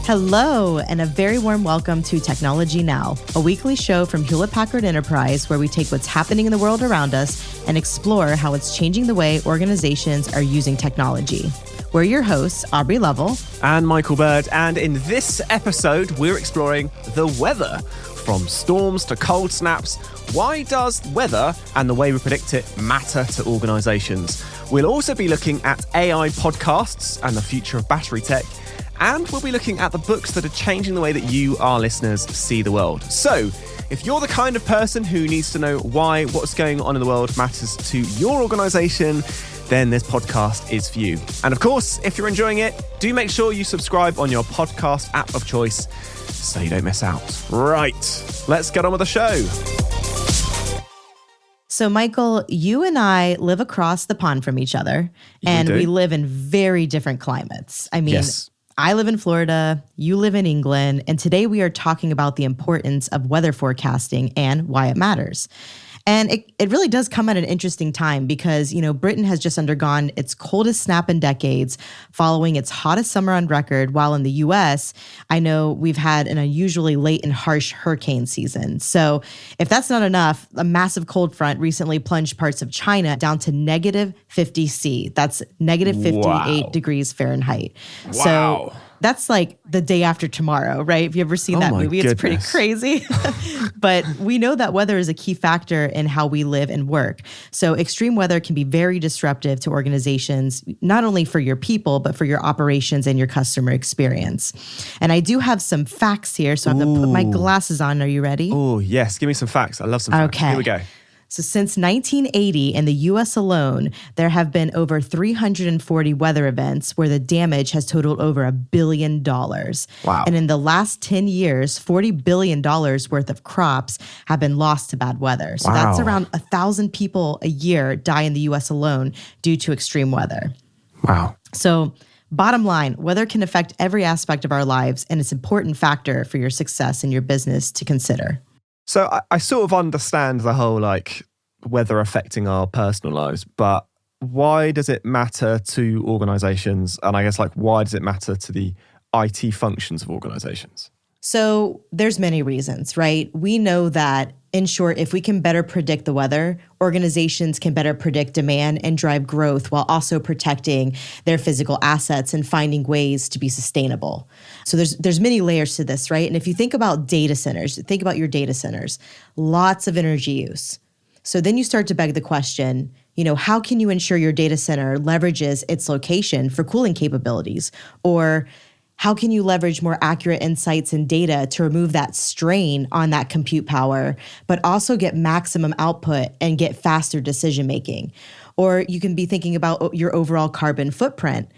Hello, and a very warm welcome to Technology Now, a weekly show from Hewlett Packard Enterprise where we take what's happening in the world around us and explore how it's changing the way organizations are using technology. We're your hosts, Aubrey Lovell and Michael Bird, and in this episode, we're exploring the weather. From storms to cold snaps, why does weather and the way we predict it matter to organizations? We'll also be looking at AI podcasts and the future of battery tech. And we'll be looking at the books that are changing the way that you, our listeners, see the world. So, if you're the kind of person who needs to know why what's going on in the world matters to your organisation, then this podcast is for you. And of course, if you're enjoying it, do make sure you subscribe on your podcast app of choice so you don't miss out. Right, let's get on with the show. So, Michael, you and I live across the pond from each other, and we live in very different climates. I mean, yes. I live in Florida, you live in England, and today we are talking about the importance of weather forecasting and why it matters. And it really does come at an interesting time because, Britain has just undergone its coldest snap in decades following its hottest summer on record, while in the US, I know we've had an unusually late and harsh hurricane season. So if that's not enough, a massive cold front recently plunged parts of China down to negative 50 C. That's negative 58 degrees Fahrenheit. Wow. So that's like the day after tomorrow, right? Have you ever seen that movie? Goodness. It's pretty crazy. But we know that weather is a key factor in how we live and work. So extreme weather can be very disruptive to organizations, not only for your people, but for your operations and your customer experience. And I do have some facts here, so I'm going to put my glasses on. Are you ready? Oh, yes. Give me some facts. I love some facts. Okay. Here we go. So since 1980, in the US alone, there have been over 340 weather events where the damage has totaled over $1 billion. Wow. And in the last 10 years, $40 billion worth of crops have been lost to bad weather. So that's around 1,000 people a year die in the US alone due to extreme weather. Wow. So bottom line, weather can affect every aspect of our lives, and it's an important factor for your success in your business to consider. So I sort of understand the whole weather affecting our personal lives, but why does it matter to organizations? And I guess why does it matter to the IT functions of organizations? So there's many reasons, right? We know that, in short, if we can better predict the weather, organizations can better predict demand and drive growth while also protecting their physical assets and finding ways to be sustainable. So there's many layers to this, right? And if you think about data centers, think about your data centers, lots of energy use. So then you start to beg the question, how can you ensure your data center leverages its location for cooling capabilities? Or how can you leverage more accurate insights and data to remove that strain on that compute power, but also get maximum output and get faster decision-making? Or you can be thinking about your overall carbon footprint.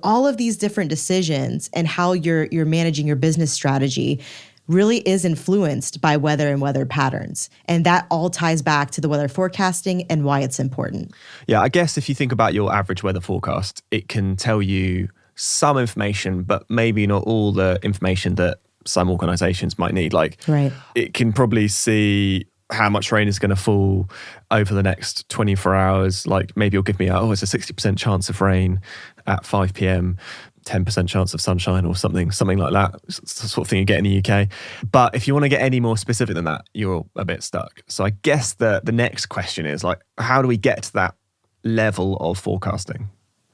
All of these different decisions and how you're managing your business strategy really is influenced by weather and weather patterns. And that all ties back to the weather forecasting and why it's important. Yeah, I guess if you think about your average weather forecast, it can tell you some information, but maybe not all the information that some organizations might need. Right. It can probably see how much rain is going to fall over the next 24 hours. Maybe it'll give me it's a 60% chance of rain at 5 p.m., 10% chance of sunshine or something like that. It's the sort of thing you get in the UK. But if you want to get any more specific than that, you're a bit stuck. So I guess the next question is how do we get to that level of forecasting?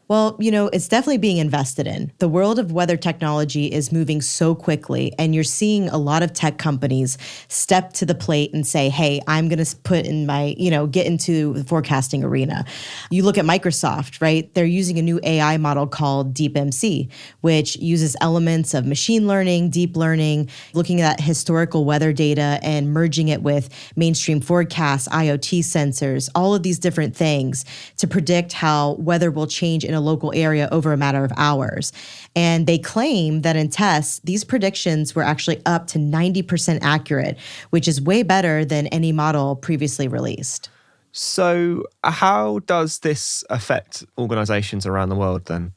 Well, it's definitely being invested in. The world of weather technology is moving so quickly, and you're seeing a lot of tech companies step to the plate and say, hey, I'm going to put in my, get into the forecasting arena. You look at Microsoft, right? They're using a new AI model called DeepMC, which uses elements of machine learning, deep learning, looking at historical weather data and merging it with mainstream forecasts, IoT sensors, all of these different things to predict how weather will change in a local area over a matter of hours. And they claim that in tests, these predictions were actually up to 90% accurate, which is way better than any model previously released. So how does this affect organizations around the world then?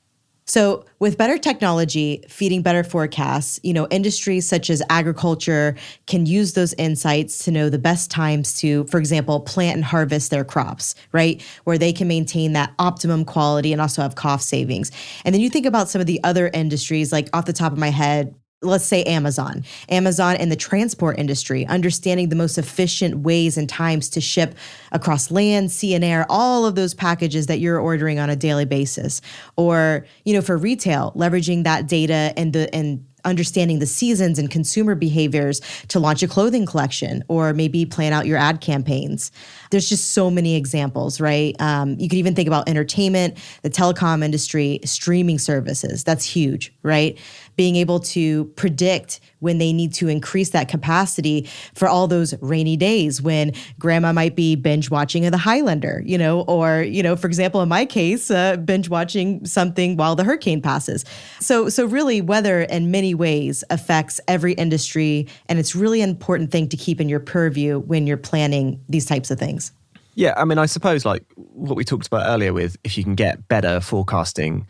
So with better technology feeding better forecasts, industries such as agriculture can use those insights to know the best times to, for example, plant and harvest their crops, right? Where they can maintain that optimum quality and also have cost savings. And then you think about some of the other industries, like off the top of my head, let's say Amazon and the transport industry, understanding the most efficient ways and times to ship across land, sea, and air, all of those packages that you're ordering on a daily basis. Or, for retail, leveraging that data and understanding the seasons and consumer behaviors to launch a clothing collection or maybe plan out your ad campaigns. There's just so many examples, right? You could even think about entertainment, the telecom industry, streaming services. That's huge, right? Being able to predict when they need to increase that capacity for all those rainy days when grandma might be binge watching The Highlander, or, for example, in my case, binge watching something while the hurricane passes. So really weather in many ways affects every industry, and it's really an important thing to keep in your purview when you're planning these types of things. Yeah, I mean, I suppose like what we talked about earlier with if you can get better forecasting,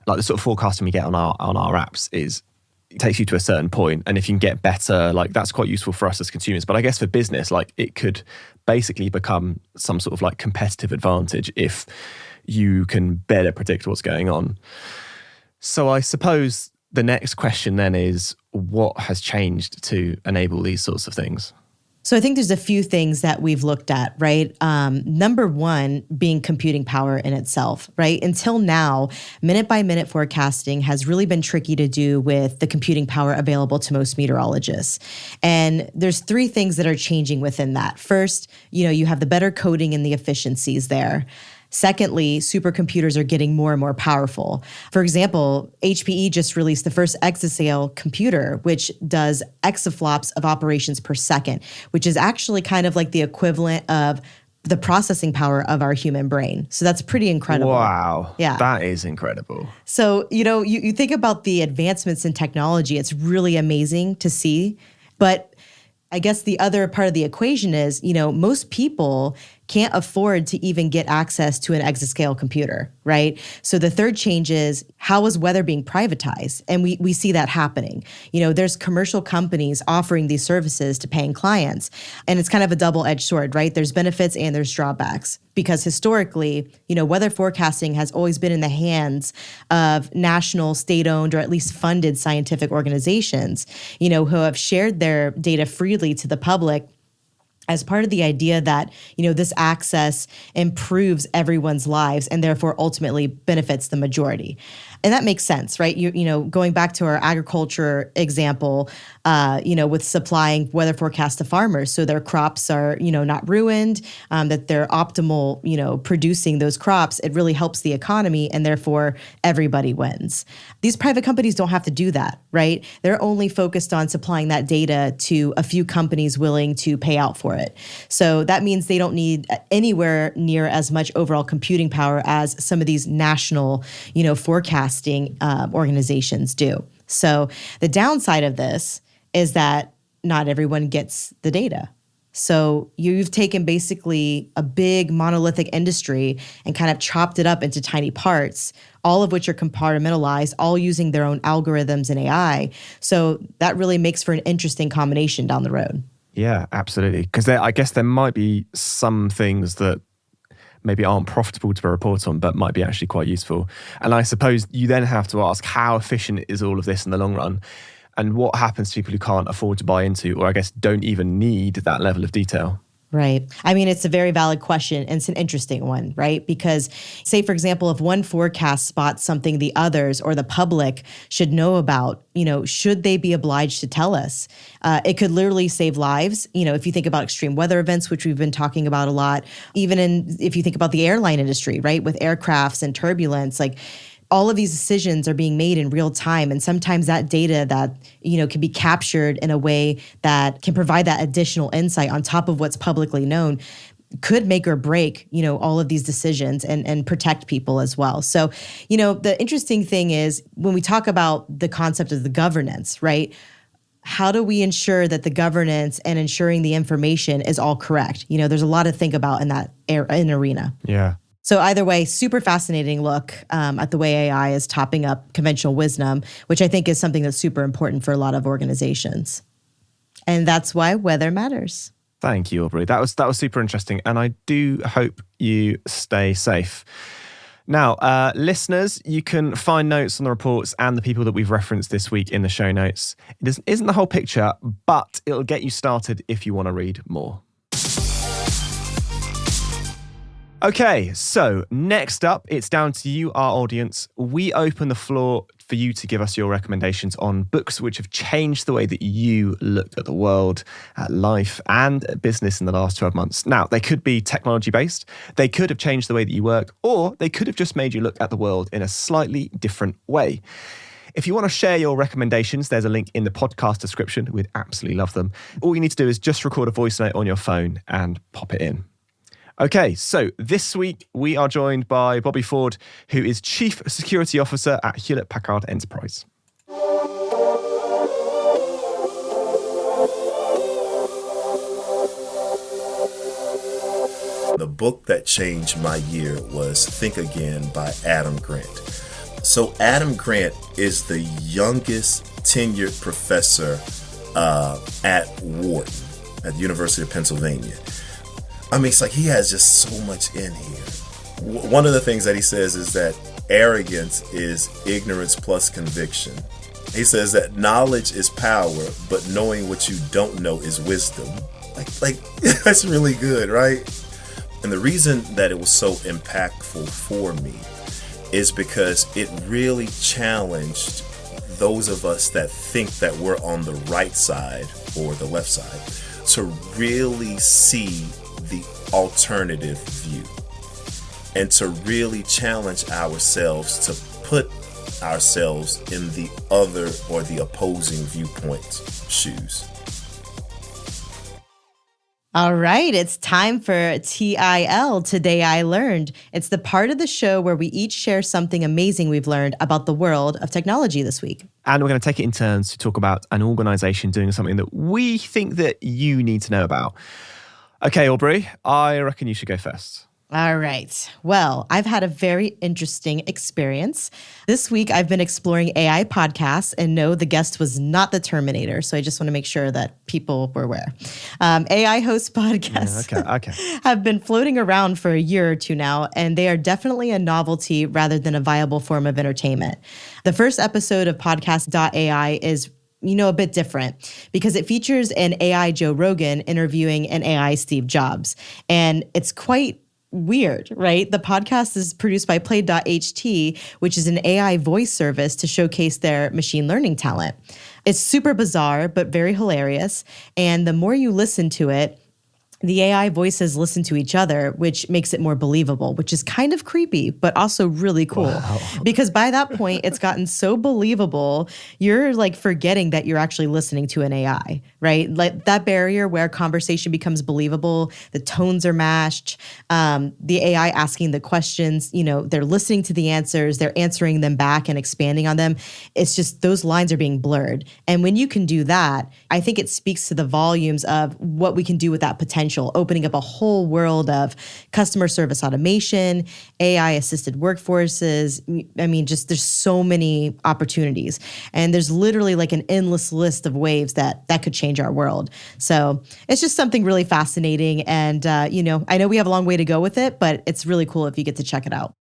like the sort of forecasting we get on our apps it takes you to a certain point, and if you can get better, like that's quite useful for us as consumers. But I guess for business, like it could basically become some sort of like competitive advantage if you can better predict what's going on. So I suppose the next question then is, what has changed to enable these sorts of things? So I think there's a few things that we've looked at, right? Number one being computing power in itself, right? Until now, minute-by-minute forecasting has really been tricky to do with the computing power available to most meteorologists. And there's three things that are changing within that. First, you have the better coding and the efficiencies there. Secondly, supercomputers are getting more and more powerful. For example, HPE just released the first exascale computer, which does exaflops of operations per second, which is actually kind of like the equivalent of the processing power of our human brain. So that's pretty incredible. Wow. Yeah. That is incredible. So, you think about the advancements in technology, it's really amazing to see. But I guess the other part of the equation is, most people can't afford to even get access to an exascale computer, right? So the third change is, how is weather being privatized? And we see that happening. There's commercial companies offering these services to paying clients. And it's kind of a double-edged sword, right? There's benefits and there's drawbacks. Because historically, weather forecasting has always been in the hands of national, state-owned, or at least funded scientific organizations, who have shared their data freely to the public as part of the idea that, this access improves everyone's lives and therefore ultimately benefits the majority. And that makes sense, right? Going back to our agriculture example, with supplying weather forecasts to farmers so their crops are, not ruined, that they're optimal, producing those crops, it really helps the economy and therefore everybody wins. These private companies don't have to do that, right? They're only focused on supplying that data to a few companies willing to pay out for it. So that means they don't need anywhere near as much overall computing power as some of these national, forecasting organizations do. So the downside of this is that not everyone gets the data. So you've taken basically a big monolithic industry and kind of chopped it up into tiny parts, all of which are compartmentalized, all using their own algorithms and AI. So that really makes for an interesting combination down the road. Yeah, absolutely. Because I guess there might be some things that maybe aren't profitable to report on, but might be actually quite useful. And I suppose you then have to ask, how efficient is all of this in the long run? And what happens to people who can't afford to buy into, or I guess don't even need that level of detail? Right. I mean, it's a very valid question, and it's an interesting one, right? Because say, for example, if one forecast spots something the others or the public should know about, should they be obliged to tell us? It could literally save lives. If you think about extreme weather events, which we've been talking about a lot, even if you think about the airline industry, right? With aircrafts and turbulence, like all of these decisions are being made in real time. And sometimes that data that, can be captured in a way that can provide that additional insight on top of what's publicly known could make or break, all of these decisions and protect people as well. So, the interesting thing is when we talk about the concept of the governance, right? How do we ensure that the governance and ensuring the information is all correct? There's a lot to think about in that arena. Yeah. So either way, super fascinating look at the way AI is topping up conventional wisdom, which I think is something that's super important for a lot of organizations. And that's why weather matters. Thank you, Aubrey. That was super interesting. And I do hope you stay safe. Now, listeners, you can find notes on the reports and the people that we've referenced this week in the show notes. It isn't the whole picture, but it'll get you started if you want to read more. Okay, so next up, it's down to you, our audience. We open the floor for you to give us your recommendations on books which have changed the way that you looked at the world, at life, and at business in the last 12 months. Now, they could be technology-based, they could have changed the way that you work, or they could have just made you look at the world in a slightly different way. If you want to share your recommendations, there's a link in the podcast description. We'd absolutely love them. All you need to do is just record a voice note on your phone and pop it in. Okay, so this week we are joined by Bobby Ford, who is Chief Security Officer at Hewlett Packard Enterprise. The book that changed my year was Think Again by Adam Grant. So Adam Grant is the youngest tenured professor at Wharton, at the University of Pennsylvania. I mean, it's like he has just so much in here. One of the things that he says is that arrogance is ignorance plus conviction. He says that knowledge is power, but knowing what you don't know is wisdom. Like that's really good, right? And the reason that it was so impactful for me is because it really challenged those of us that think that we're on the right side or the left side to really see the alternative view and to really challenge ourselves to put ourselves in the other or the opposing viewpoint's shoes. All right, it's time for TIL, Today I Learned. It's the part of the show where we each share something amazing we've learned about the world of technology this week. And we're going to take it in turns to talk about an organization doing something that we think that you need to know about. Okay, Aubrey, I reckon you should go first. All right. Well, I've had a very interesting experience. This week, I've been exploring AI podcasts and no, the guest was not the Terminator. So I just want to make sure that people were aware. AI host podcasts have been floating around for a year or two now, and they are definitely a novelty rather than a viable form of entertainment. The first episode of podcast.ai is a bit different because it features an AI Joe Rogan interviewing an AI Steve Jobs. And it's quite weird, right? The podcast is produced by Play.ht, which is an AI voice service to showcase their machine learning talent. It's super bizarre, but very hilarious. And the more you listen to it, the AI voices listen to each other, which makes it more believable, which is kind of creepy, but also really cool. Wow. Because by that point, it's gotten so believable, you're like forgetting that you're actually listening to an AI, right? Like that barrier where conversation becomes believable, the tones are matched, the AI asking the questions, they're listening to the answers, they're answering them back and expanding on them. It's just those lines are being blurred. And when you can do that, I think it speaks to the volumes of what we can do with that potential, opening up a whole world of customer service automation, AI-assisted workforces. I mean, just there's so many opportunities. And there's literally like an endless list of waves that could change our world. So it's just something really fascinating. And, I know we have a long way to go with it, but it's really cool if you get to check it out.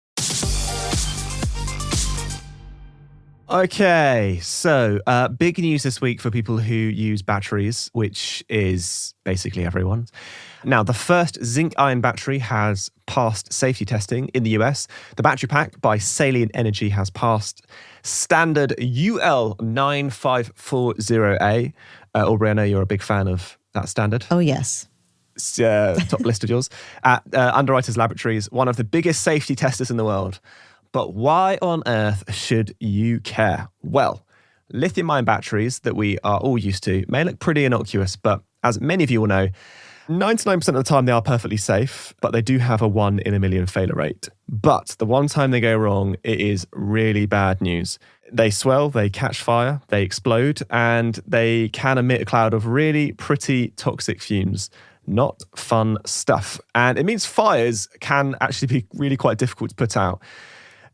Okay, so big news this week for people who use batteries, which is basically everyone. Now, the first zinc-ion battery has passed safety testing in the US. The battery pack by Salient Energy has passed standard UL 9540A. Aubrey, I know you're a big fan of that standard. Oh, yes. Top list of yours. At Underwriters Laboratories, one of the biggest safety testers in the world. But why on earth should you care? Well, lithium-ion batteries that we are all used to may look pretty innocuous, but as many of you will know, 99% of the time they are perfectly safe, but they do have a 1 in a million failure rate. But the one time they go wrong, it is really bad news. They swell, they catch fire, they explode, and they can emit a cloud of really pretty toxic fumes. Not fun stuff. And it means fires can actually be really quite difficult to put out.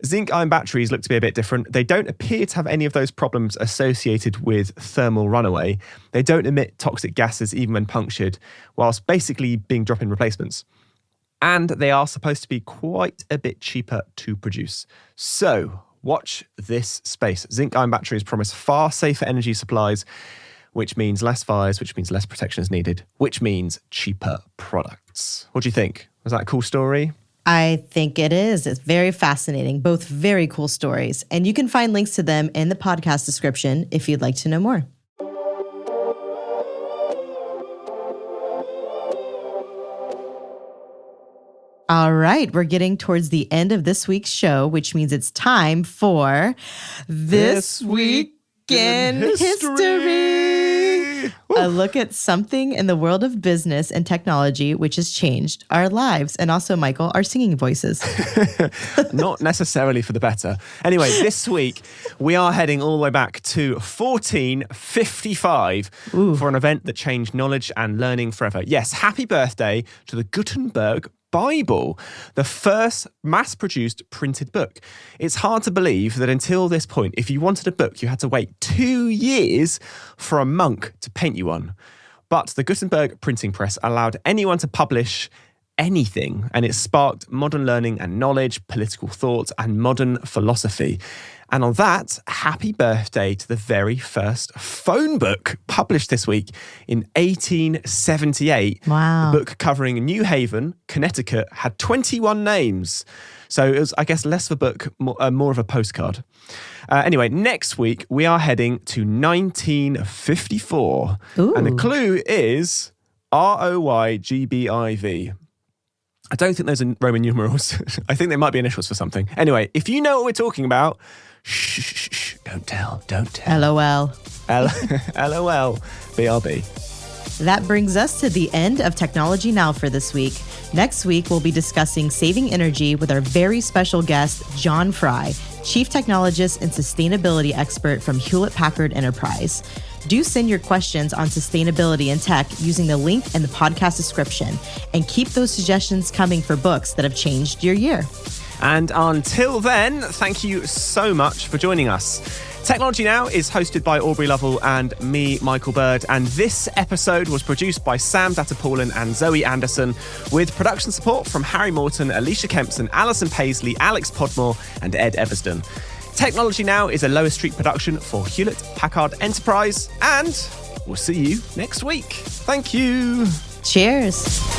Zinc-ion batteries look to be a bit different. They don't appear to have any of those problems associated with thermal runaway. They don't emit toxic gases even when punctured, whilst basically being drop-in replacements. And they are supposed to be quite a bit cheaper to produce. So watch this space. Zinc-ion batteries promise far safer energy supplies, which means less fires, which means less protection is needed, which means cheaper products. What do you think? Was that a cool story? I think it is. It's very fascinating. Both very cool stories. And you can find links to them in the podcast description if you'd like to know more. All right, we're getting towards the end of this week's show, which means it's time for This Week in History. A look at something in the world of business and technology which has changed our lives, and also, Michael, our singing voices. Not necessarily for the better. Anyway, this week we are heading all the way back to 1455 for an event that changed knowledge and learning forever. Yes, happy birthday to the Gutenberg Bible, the first mass-produced printed book. It's hard to believe that until this point, if you wanted a book, you had to wait 2 years for a monk to paint you one. But the Gutenberg printing press allowed anyone to publish anything, and it sparked modern learning and knowledge, political thought, and modern philosophy. And on that, happy birthday to the very first phone book published this week in 1878. Wow. The book covering New Haven, Connecticut, had 21 names. So it was, I guess, less of a book, more of a postcard. Anyway, next week, we are heading to 1954. Ooh. And the clue is ROYGBIV. I don't think those are Roman numerals. I think they might be initials for something. Anyway, if you know what we're talking about, shh, don't tell. LOL. LOL, BRB. That brings us to the end of Technology Now for this week. Next week, we'll be discussing saving energy with our very special guest, John Fry, Chief Technologist and Sustainability Expert from Hewlett Packard Enterprise. Do send your questions on sustainability and tech using the link in the podcast description, and keep those suggestions coming for books that have changed your year. And until then, thank you so much for joining us. Technology Now is hosted by Aubrey Lovell and me, Michael Bird, and this episode was produced by Sam Dattapoulin and Zoe Anderson, with production support from Harry Morton, Alicia Kempson, Alison Paisley, Alex Podmore, and Ed Eversden. Technology Now is a Lower Street production for Hewlett Packard Enterprise, and we'll see you next week. Thank you. Cheers.